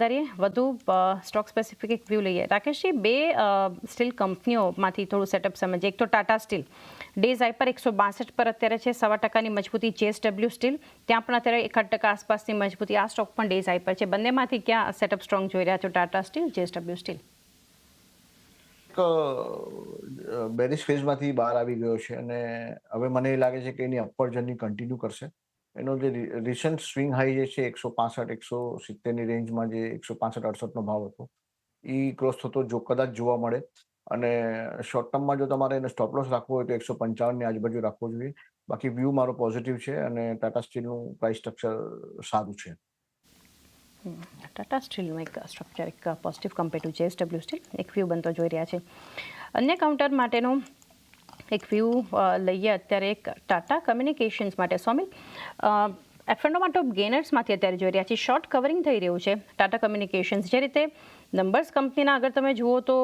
કરીએ વધુ stock specific એક વ્યૂ લઈએ. રાકેશજી, બે સ્ટીલ કંપનીઓમાંથી થોડું સેટઅપ સમજીએ. એક તો ટાટા સ્ટીલ ડેઝ હાઈ પર 162 પર અત્યારે છે, 1.25% મજબૂતી. JSW સ્ટીલ ત્યાં પણ અત્યારે 1% આસપાસની મજબૂતી. આ સ્ટોક પણ ડેઝ હાઈ પર છે. બંનેમાંથી ક્યાં સેટઅપ સ્ટ્રોંગ જોઈ રહ્યા છો? Tata steel, JSW steel? Bearish ફેઝમાંથી બહાર આવી ગયો છે અને હવે મને એ લાગે છે કે એની અપવર્ડ જર્ની કન્ટિન્યુ કરશે. એનો જે રિસન્ટ સ્વિંગ હાઈ જે છે 165-170ની રેન્જમાં જે 165-68નો ભાવ હતો એ ક્રોસ થતો જો કદાચ જોવા મળે અને શોર્ટ ટર્મમાં જો તમારે એને સ્ટોપ લોસ રાખવો હોય તો 155ની આજુબાજુ રાખવો જોઈએ. બાકી વ્યૂ મારો પોઝિટિવ છે અને ટાટા સ્ટીલનું પ્રાઇસ સ્ટ્રક્ચર સારું છે. ટાટા સ્ટીલનું એક સ્ટ્રક્ચર એક positive compare to JSW steel એક વ્યૂ બનતો જોઈ રહ્યા છે. અન્ય કાઉન્ટર માટેનો એક વ્યૂ લઈએ અત્યારે એક ટાટા કમ્યુનિકેશન્સ માટે. સોમિલ, એફ&ઓમાં ટોપ ગેનર્સમાંથી અત્યારે જોઈ રહ્યા છીએ. શોર્ટ કવરિંગ થઈ રહ્યું છે ટાટા કમ્યુનિકેશન્સ. જે રીતે નંબર્સ કંપનીના આગળ તમે જુઓ તો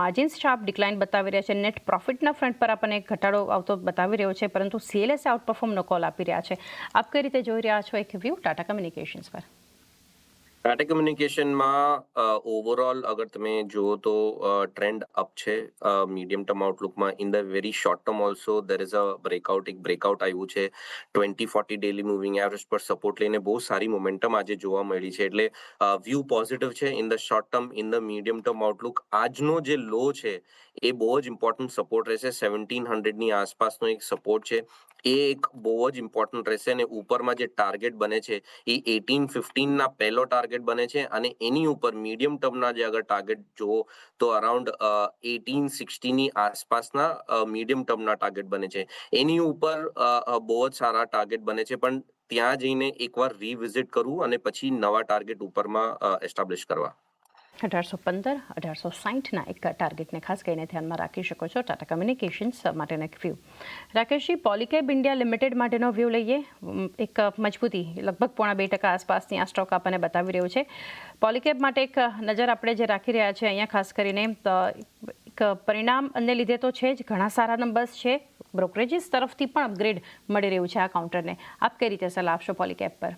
માર્જિન્સ શાર્પ ડિક્લાઇન બતાવી રહ્યા છે. નેટ પ્રોફિટના ફ્રન્ટ પર આપણને એક ઘટાડો આવતો બતાવી રહ્યો છે, પરંતુ CLS આઉટપરફોર્મનો કોલ આપી રહ્યા છે. આપ કઈ રીતે જોઈ રહ્યા છો એક વ્યૂ ટાટા કમ્યુનિકેશન્સ પર? ટાટા કમ્યુનિકેશનમાં ઓવરઓલ અગર તમે જુઓ તો ટ્રેન્ડ અપ છે મીડિયમ ટર્મ આઉટલુકમાં. In the very short term also there is એક બ્રેકઆઉટ આવ્યું છે 20-40 ડેલી મૂવિંગ એવરેજ પર સપોર્ટ લઈને બહુ સારી મોમેન્ટમ આજે જોવા મળી છે. એટલે વ્યૂ પોઝિટિવ છે in the short term. In the medium term outlook આજનો જે લો છે એ બહુ જ ઇમ્પોર્ટન્ટ સપોર્ટ રહેશે. 1700ની આસપાસનો એક સપોર્ટ છે, એ એક બહુ જ ઇમ્પોર્ટન્ટ રહેશે. અને ઉપરમાં જે ટાર્ગેટ બને છે એ 1815ના પહેલો ટાર્ગેટ બને છે અને એની ઉપર મીડિયમ ટર્મના જે અગર ટાર્ગેટ જુઓ તો અરાઉન્ડ 1860ની આસપાસના મીડિયમ ટર્મના ટાર્ગેટ બને છે. એની ઉપર બહુ જ સારા ટાર્ગેટ બને છે, પણ ત્યાં જઈને એકવાર રીવિઝિટ કરવું અને પછી નવા ટાર્ગેટ ઉપરમાં એસ્ટાબ્લિશ કરવા. 1815, 1860ના એક ટાર્ગેટને ખાસ કરીને ધ્યાનમાં રાખી શકો છો ટાટા કમ્યુનિકેશન્સ માટેનો એક વ્યૂ. રાકેશજી, પોલીકેબ ઇન્ડિયા લિમિટેડ માટેનો વ્યૂ લઈએ. એક મજબૂતી લગભગ 0.5% આસપાસની આ સ્ટોક આપણને બતાવી રહ્યું છે. પોલીકેબ માટે એક નજર આપણે જે રાખી રહ્યા છે અહીંયા ખાસ કરીને એક પરિણામને લીધે તો છે જ, ઘણા સારા નંબર્સ છે, બ્રોકરેજીસ તરફથી પણ અપગ્રેડ મળી રહ્યું છે આ કાઉન્ટરને. આપ કઈ રીતે સલાહ આપશો પોલીકેબ પર?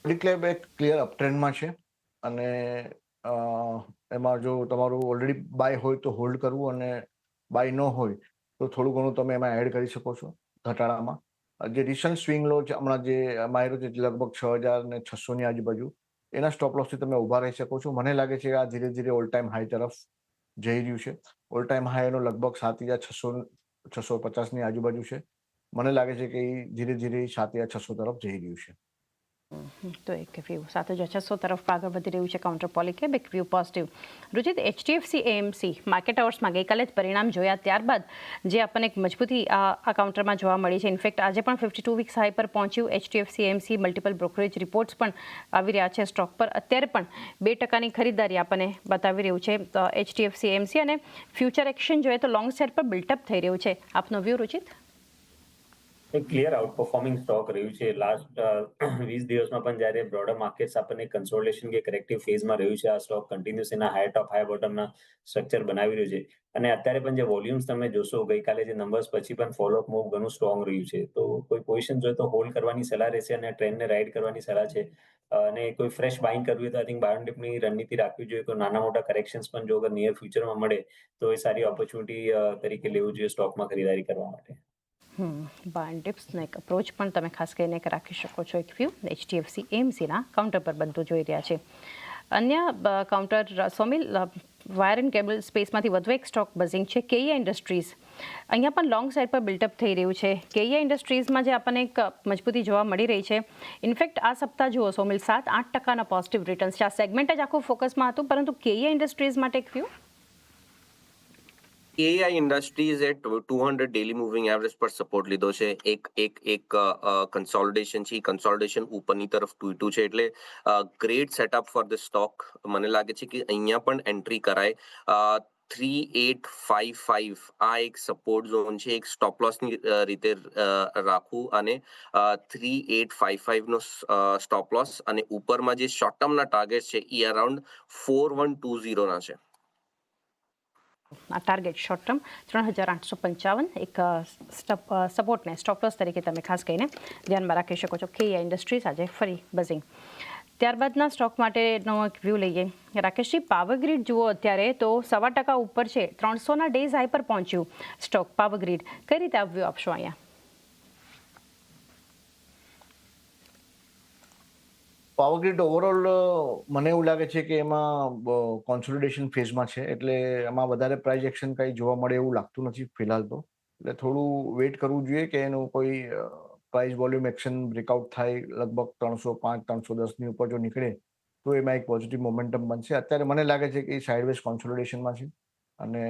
પોલીકેબ એક ક્લિયર અપટ્રેન્ડમાં છે અને એમાં જો તમારું ઓલરેડી બાય હોય તો હોલ્ડ કરવું અને બાય ન હોય તો થોડું ઘણું તમે એમાં એડ કરી શકો છો ઘટાડામાં. જે રિસન્ટ સ્વિંગ લો છે હમણાં જે માર્યો છે લગભગ 6600ની આજુબાજુ, એના સ્ટોપ લોસથી તમે ઊભા રહી શકો છો. મને લાગે છે કે આ ધીરે ધીરે ઓલ ટાઈમ હાઈ તરફ જઈ રહ્યું છે. ઓલ ટાઈમ હાઈ એનો લગભગ 7650ની આજુબાજુ છે. મને લાગે છે કે એ ધીરે ધીરે 7600 તરફ જઈ રહ્યું છે. તો એક વ્યૂ 7600 તરફ આગળ વધી રહ્યું છે કાઉન્ટર પોલીકેબ, એક view positive. Ruchit, HDFC AMC market અવર્સમાં ગઈકાલે જ પરિણામ જોયા ત્યારબાદ જે આપણને એક મજબૂતી આ કાઉન્ટરમાં જોવા મળી છે. ઇનફેક્ટ આજે પણ 52 વીક્સ હાઈ પર પહોંચ્યું HDFC AMC. Multiple brokerage reports પણ આવી રહ્યા છે સ્ટોક પર. અત્યારે પણ 2%ની ખરીદારી આપણને બતાવી રહ્યું છે HDFC AMC અને ફ્યુચર એક્શન જોઈએ તો લોંગ સાઇડ પર બિલ્ટઅપ થઈ રહ્યું છે. આપનો વ્યૂ રુચિત? એક ક્લિયર આઉટ પરફોર્મિંગ સ્ટોક રહ્યું છે. લાસ્ટ 20 દિવસમાં પણ જ્યારે બ્રોડર માર્કેટ્સ આપણને કન્સોલિડેશન કે કરેક્ટિવ ફેઝમાં રહ્યું છે, આ સ્ટોક કન્ટિન્યુઅસ એના હાઈ ટોપ હાઈ બોટમના સ્ટ્રક્ચર બનાવી રહ્યું છે. અને અત્યારે પણ જે વોલ્યુમ્સ તમે જોશો ગઈકાલે જે નંબર્સ પછી પણ ફોલોઅપ મૂવ ઘણું સ્ટ્રોંગ રહ્યું છે. તો કોઈ પોઝિશન જોઈએ તો હોલ્ડ કરવાની સલાહ રહેશે અને ટ્રેન્ડને રાઇડ કરવાની સલાહ છે. અને કોઈ ફ્રેશ બાઇંગ કરવી હોય તો આઈ થિંક બાય ઓન ડિપની રણનીતિ રાખવી જોઈએ. કોઈ નાના મોટા કરેક્શન્સ પણ જો અગર નિયર ફ્યુચરમાં મળે તો એ સારી ઓપોર્ચ્યુનિટી તરીકે લેવું જોઈએ સ્ટોકમાં ખરીદારી કરવા માટે. બાય ડિપ્સનો એક અપ્રોચ પણ તમે ખાસ કરીને રાખી શકો છો. એક વ્યૂ HDFC AMCના કાઉન્ટર પર બનતું જોઈ રહ્યા છે. અન્ય counter Somil, wire and cable સ્પેસમાંથી વધુ એક સ્ટોક બઝિંગ છે KEI ઇન્ડસ્ટ્રીઝ. અહીંયા પણ લોંગ સાઇડ પર બિલ્ટઅપ થઈ રહ્યું છે. KEI ઇન્ડસ્ટ્રીઝમાં જે આપણને એક મજબૂતી જોવા મળી રહી છે. ઇનફેક્ટ આ સપ્તાહ જુઓ સોમિલ, 7-8%ના પોઝિટિવ રિટર્ન્સ છે. આ સેગમેન્ટ જ આખું ફોકસમાં હતું, પરંતુ KEI ઇન્ડસ્ટ્રીઝ માટે એક view? KEI ઇન્ડસ્ટ્રીઝે 200 daily moving average પર સપોર્ટ લીધો છે. એક કન્સોલિડેશન છે, કન્સોલિડેશન ઉપરની તરફ તૂટ્યું છે. એટલે great setup for the stock. મને લાગે છે કે અહીંયા પણ એન્ટ્રી કરાય. 3855 આ એક સપોર્ટ ઝોન છે. એક સ્ટોપ લોસની રીતે રાખવું અને 3855નો સ્ટોપ લોસ અને ઉપરમાં જે શોર્ટ ટર્મના ટાર્ગેટ છે એ અરાઉન્ડ 4120ના છે. આ ટાર્ગેટ શોર્ટ ટર્મ 3855 એક સપોર્ટને સ્ટોપ લોસ તરીકે તમે ખાસ કરીને ધ્યાનમાં રાખી શકો છો. KEI ઇન્ડસ્ટ્રીઝ આજે ફરી બઝિંગ. ત્યારબાદના સ્ટોક માટેનો એક વ્યૂ લઈએ. રાકેશજી, પાવરગ્રીડ જુઓ અત્યારે તો 1.25% ઉપર છે, 300ના ડેઝ હાઈ પર પહોંચ્યું સ્ટોક પાવરગ્રીડ. કઈ રીતે આ વ્યૂ આપશો અહીંયા? પાવરગ્રીડ ઓવરઓલ મને એવું લાગે છે કે એમાં કોન્સોલિડેશન ફેઝમાં છે, એટલે એમાં વધારે પ્રાઇસ એક્શન કંઈ જોવા મળે એવું લાગતું નથી ફિલહાલ તો. એટલે થોડું વેઇટ કરવું જોઈએ કે એનું કોઈ પ્રાઇસ વોલ્યુમ એક્શન બ્રેકઆઉટ થાય, લગભગ 305 310ની ઉપર જો નીકળે તો એમાં એક પોઝિટિવ મોમેન્ટમ બનશે. અત્યારે મને લાગે છે કે એ સાઇડવેઝ કોન્સોલિડેશનમાં છે અને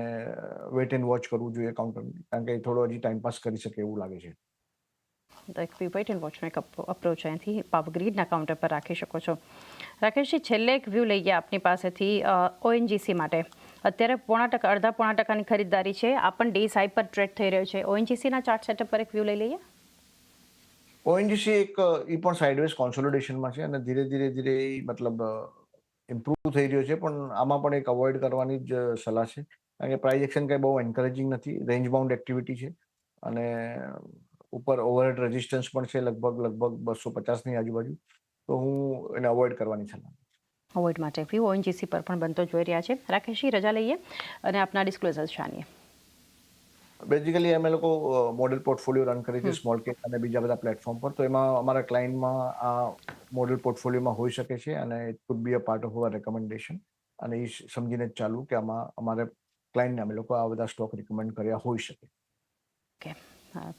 વેઇટ એન્ડ વોચ કરવું જોઈએ કાઉન્ટરને, કારણ કે એ થોડો હજી ટાઈમ પાસ કરી શકે એવું લાગે છે. તો એક વેઇટ એન્ડ વોચનો એક અપ્રોચ અહીંથી પાવરગ્રીડના કાઉન્ટર પર રાખી શકો છો. રાકેશજી, છેલ્લે એક વ્યૂ લઈએ આપની પાસેથી ઓએનજીસી માટે. અત્યારે 0.5% ની ખરીદદારી છે, આ પણ ડેઝ હાઈ પર ટ્રેડ થઈ રહ્યો છે. ઓએનજીસીના ચાર્ટ સેટઅપ પર એક વ્યૂ લઈ લઈએ. ઓએનજીસી એ પણ સાઇડવેઝ કોન્સોલિડેશનમાં છે અને ધીરે ધીરે મતલબ ઇમ્પ્રૂવ થઈ રહ્યો છે, પણ આમાં પણ એક અવોઇડ કરવાની જ સલાહ છે, કારણ કે પ્રાઇસ એક્શન કંઈ બહુ એન્કરેજિંગ નથી, રેન્જ બાઉન્ડ એક્ટિવિટી છે અને ઉપર ઓવરહેડ રેઝિસ્ટન્સ પણ છે લગભગ 250ની આજુબાજુ, તો હું એને અવોઇડ કરવાની સલાહ. અવોઇડ માટે વ્યૂ ઓએનજીસી પર પણ બનતો જોઈ રહ્યા છે. રાકેશજી, રજા લઈએ અને આપના ડિસ્ક્લોઝર્સ જાણીએ. બેઝિકલી અમે લોકો મોડેલ પોર્ટફોલિયો રન કરીએ છીએ સ્મોલ કેપ અને બીજા બધા પ્લેટફોર્મ પર, તો એમાં અમારા ક્લાયન્ટમાં આ મોડેલ પોર્ટફોલિયોમાં હોઈ શકે છે અને it could B a part of our recommendation, અને એ સમજીને જ ચાલુ કે આમાં અમારે ક્લાયન્ટને અમે લોકો આ બધા સ્ટોક રિકમેન્ડ કર્યા હોઈ શકે. ઓકે,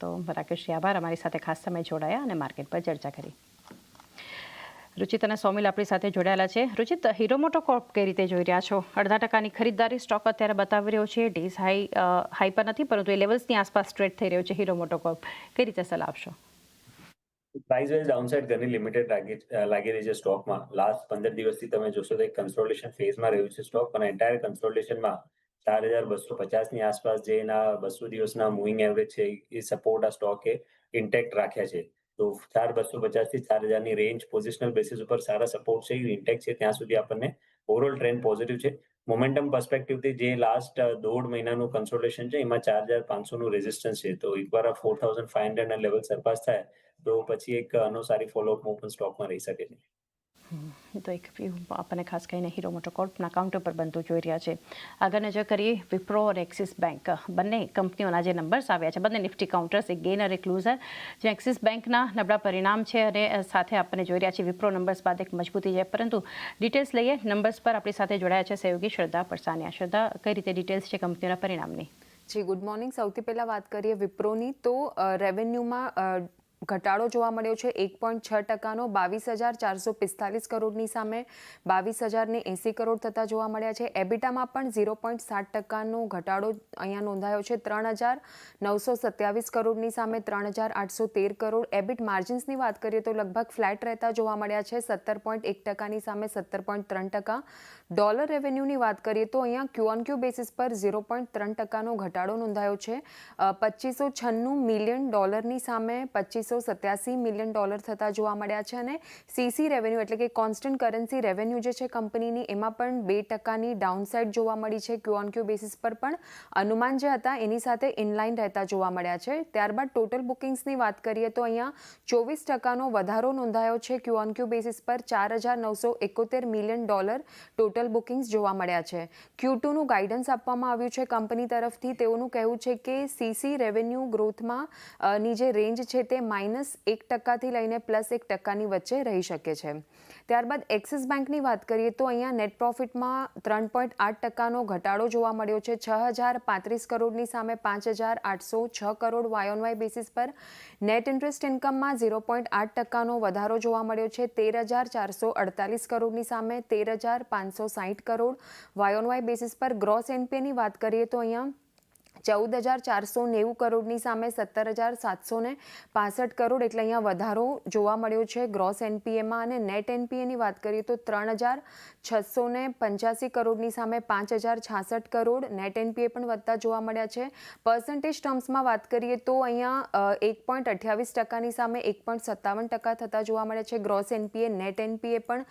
તો રાકેશજી આભાર, અમારી સાથે ખાસ સમય જોડાયા અને માર્કેટ પર ચર્ચા કરી. રુચિત અને સોમિલ આપણી સાથે જોડાયેલા છે. રુચિત, હીરો મોટોકોર્પ કઈ રીતે જોઈ રહ્યા છો? 0.5% ખરીદદારી સ્ટોક અત્યારે બતાવી રહ્યો છે, ડેઝ હાઈ પર નથી પરંતુ એ લેવલ્સની આસપાસ ટ્રેડ થઈ રહ્યો છે હીરો મોટોકોર્પ. કઈ રીતે સલાહ આપશો? પ્રાઇસ વાઇઝ ડાઉનસાઇડ ઘણી લિમિટેડ લાગી રહી છે સ્ટોકમાં. લાસ્ટ 15 દિવસથી તમે જોશો તો એક કન્સોલિડેશન ફેઝમાં રહ્યું છે સ્ટોક, અને એન્ટાયર કન્સોલિડેશનમાં 4250ની આસપાસ જે એના 200 દિવસના મૂવિંગ એવરેજ છે એ સપોર્ટ આ સ્ટોકે ઇન્ટેક્ટ રાખ્યા છે. તો 4250 થી 4000ની રેન્જ પોઝિશનલ બેસિસ ઉપર સારા સપોર્ટ છે, ઇન્ટેક્ટ છે, ત્યાં સુધી આપણને ઓવરઓલ ટ્રેન્ડ પોઝિટિવ છે. મોમેન્ટમ પર્સપેક્ટિવથી જે લાસ્ટ 1.5 મહિનાનું કન્સોલિડેશન છે એમાં 4500નું રેઝિસ્ટન્સ છે, તો એકવાર આ 4500ના લેવલ સરપાસ થાય તો પછી એક સારી ફોલોઅપ મૂવ પણ સ્ટોકમાં રહી શકે છે. તો એક વ્યૂ આપણને ખાસ કરીને હીરો મોટોકોર્પના કાઉન્ટર પર બનતું જોઈ રહ્યા છે. આગળ નજર કરીએ વિપ્રો અને એક્સિસ બેંક, બંને કંપનીઓના જે નંબર્સ આવ્યા છે, બંને નિફ્ટી કાઉન્ટર્સ, એક ગેનર એક લૂઝર. જે એક્સિસ બેંકના નબળા પરિણામ છે અને સાથે આપણને જોઈ રહ્યા છે વિપ્રો નંબર્સ બાદ એક મજબૂતી છે, પરંતુ ડિટેલ્સ લઈએ. નંબર્સ પર આપણી સાથે જોડાયા છે સહયોગી શ્રદ્ધા પરસાનિયા. શ્રદ્ધા, કઈ રીતે ડિટેલ્સ છે કંપનીઓના પરિણામની? જી, ગુડ મોર્નિંગ. સૌથી પહેલાં વાત કરીએ વિપ્રોની, તો રેવન્યુમાં ઘટાડો જોવા મળ્યો છે 1.6%નો, 22,445 કરોડની સામે 22,080 કરોડ થતા જોવા મળ્યા છે. એબિટામાં પણ 0.7%નો ઘટાડો અહીંયા નોંધાયો છે, 3,927 કરોડની સામે 3,813 કરોડ. એબિટ માર્જિન્સની વાત કરીએ તો લગભગ ફ્લેટ રહેતા જોવા મળ્યા છે, 17.1%ની સામે 17.3%. ડોલર રેવન્યુની વાત કરીએ તો અહીંયા ક્યુ બેસિસ પર 0.3%નો ઘટાડો નોંધાયો છે, $2,596 મિલિયન સામે $2,587 મિલિયન થતા જોવા મળ્યા છે. અને સીસી રેવન્યુ એટલે કે કોન્સ્ટન્ટ કરન્સી રેવન્યુ જે છે કંપનીની, એમાં પણ 2%ની ડાઉનસાઇડ જોવા મળી છે. ક્યુ બેસિસ પર પણ અનુમાન જે હતા એની સાથે ઇનલાઇન રહેતા જોવા મળ્યા છે. ત્યારબાદ ટોટલ બુકિંગ્સની વાત કરીએ તો અહીંયા 24%નો વધારો નોંધાયો છે. ક્યુ બેસિસ પર $4,971 મિલિયન ટોટલ બુકિંગ્સ જોવા મળ્યા છે. Q2નું ગાઇડન્સ આપવામાં આવ્યું છે કંપની તરફથી. તેઓનું કહેવું છે કે સીસી રેવન્યુ ગ્રોથમાં ની જે રેન્જ છે તે -1%થી લઈને +1%ની વચ્ચે રહી શકે છે. ત્યારબાદ એક્સિસ બેંકની વાત કરીએ તો અહીંયા નેટ પ્રોફિટમાં 3.8%નો ઘટાડો જોવા મળ્યો છે, 6,035 કરોડની સામે 5,806 કરોડ YOY બેસિસ પર. નેટ ઇન્ટરેસ્ટ ઇન્કમમાં 0.8%નો વધારો જોવા મળ્યો છે, 13,448 કરોડની સામે 13,560 કરોડ YOY બેસિસ પર. ગ્રોસ એનપીએની વાત કરીએ તો અહીંયા 14,490 કરોડની સામે 17,765 કરોડ, એટલે અહીંયા વધારો જોવા મળ્યો છે ગ્રોસ એનપીએમાં. અને નેટ એનપીએની વાત કરીએ તો 3,685 કરોડની સામે 5,066 કરોડ. નેટ એનપીએ પણ વધતા જોવા મળ્યા છે. પર્સન્ટેજ ટર્મ્સમાં વાત કરીએ તો અહીંયા 1.28%ની સામે 1.57% થતા જોવા મળ્યા છે ગ્રોસ એનપીએ. નેટ એનપીએ પણ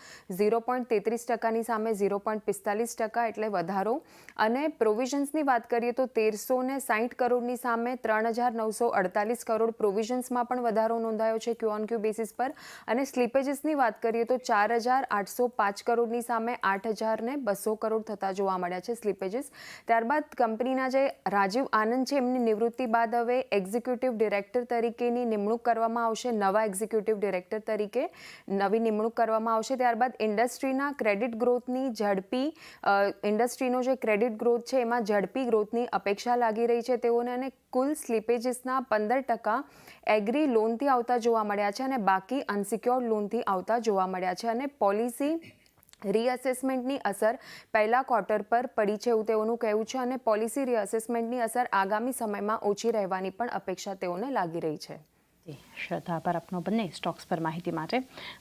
0.33%ની સામે 0.45%, એટલે વધારો. અને પ્રોવિઝન્સની વાત કરીએ તો 1,300 ₹560 કરોડની સામે 3,948 કરોડ પ્રોવિઝન્સમાં પણ વધારો નોંધાયો છે ક્યુ ઓન ક્યુ બેસિસ પર. અને સ્લીપેજીસની વાત કરીએ તો 4,805 કરોડની સામે 8,200 કરોડ થતા જોવા મળ્યા છે સ્લીપેજીસ. ત્યારબાદ કંપનીના જે રાજીવ આનંદ છે એમની નિવૃત્તિ બાદ હવે એક્ઝિક્યુટિવ ડિરેક્ટર તરીકેની નિમણૂક કરવામાં આવશે. નવા એક્ઝિક્યુટિવ ડિરેક્ટર તરીકે નવી નિમણૂક કરવામાં આવશે. ત્યારબાદ ઇન્ડસ્ટ્રીના ક્રેડિટ ગ્રોથની ઇન્ડસ્ટ્રીનો જે ક્રેડિટ ગ્રોથ છે એમાં ઝડપી ગ્રોથની અપેક્ષા લાગી રહી છે તેઓને. અને કુલ સ્લીપેજીસના 15% એગ્રી લોનથી આવતા જોવા મળ્યા છે અને બાકી અનસિક્યોર્ડ લોનથી આવતા જોવા મળ્યા છે. અને પોલિસી રીઅસેસમેન્ટની અસર પહેલા ક્વાર્ટર પર પડી છે એવું તેઓનું કહેવું છે. અને પોલિસી રીઅસેસમેન્ટની અસર આગામી સમયમાં ઓછી રહેવાની પણ અપેક્ષા તેઓને લાગી રહી છે. શ્રદ્ધા, આભાર આપનો બંને સ્ટોક્સ પર માહિતી માટે.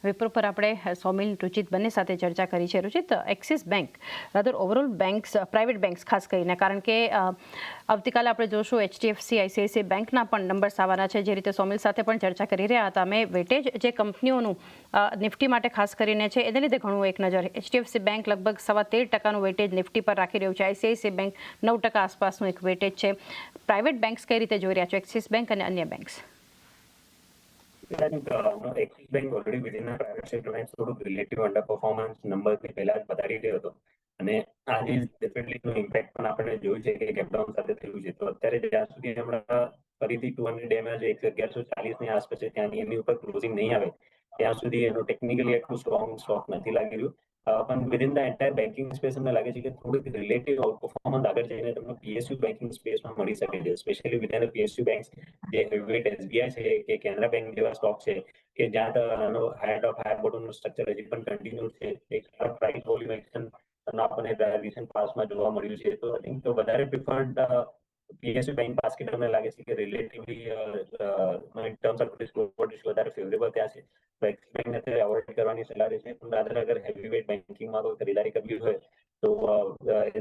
વિપ્રો પર આપણે સોમિલ, રુચિત બંને સાથે ચર્ચા કરી છે. Ruchit, axis bank rather overall banks, private banks ખાસ કરીને, કારણ કે આવતીકાલે આપણે જોશું HDFC, ICICI બેંકના પણ નંબર્સ આવવાના છે. જે રીતે સોમિલ સાથે પણ ચર્ચા કરી રહ્યા હતા અમે, વેટેજ જે કંપનીઓનું નિફ્ટી માટે ખાસ કરીને છે એને લીધે ઘણું એક નજર. HDFC બેંક લગભગ 13.25% વેટેજ નિફ્ટી પર રાખી રહ્યું છે. ICICI બેંક 9% આસપાસનું એક વેટેજ છે. પ્રાઇવેટ બેંક્સ કઈ રીતે જોઈ રહ્યા છો, એક્સિસ બેંક અને અન્ય banks? I think Axis Bank already within the private sector banks થોડુંક રિલેટિવ અંડર પરફોર્મન્સ નંબરથી પહેલા જ બતાવી રહ્યો હતો. અને આજે ડેફિનેટલી નું ઇમ્પેક્ટ પણ આપણે જોયું છે કે ગેપડાઉન સાથે થયું છે. તો અત્યારે જ્યાં સુધી હમણાં ફરીથી 200 માં જે 1140 ની આસપાસ છે ત્યાંની એની ઉપર ક્લોઝિંગ નહીં આવે ત્યાં સુધી એનું ટેકનિકલી એટલું સ્ટ્રોંગ સ્ટોક નથી લાગી રહ્યું. પણ within the entire banking space અમને લાગે છે કે થોડીક રિલેટિવ આઉટ પરફોર્મન્સ આગળ જઈને તમને PSU બેન્કિંગ સ્પેસમાં મળી શકે છે. સ્પેશિયલી વિધિન PSU બેંક્સ જે હેવીવેટ SBI છે કે કેનરા બેંક જેવા સ્ટોક છે કે જ્યાં આનો હાયર ટોપ હાયર બોટમનું સ્ટ્રક્ચર હજી પણ કન્ટિન્યુ છે. એક પ્રાઇસ વોલ્યુમ એક્શન આપણને રિસન્ટ પાસમાં જોવા મળ્યું છે. તો આઈ થિંક તો વધારે પ્રિફર્ડ PSU બેંક બાસ્કેટ અમને લાગે છે કે relatively in terms of risk વધારે ફેવરેબલ ત્યાં છે. તો એક્સિસ બેંકને અત્યારે અવોઇડ કરવાની સલાહ છે. પણ રાધર અગર હેવીવેટ બેન્કિંગમાં કોઈ ખરીદારી કરવી હોય તો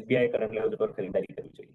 SBI કરંટ લેવલ પર ખરીદારી કરવી જોઈએ.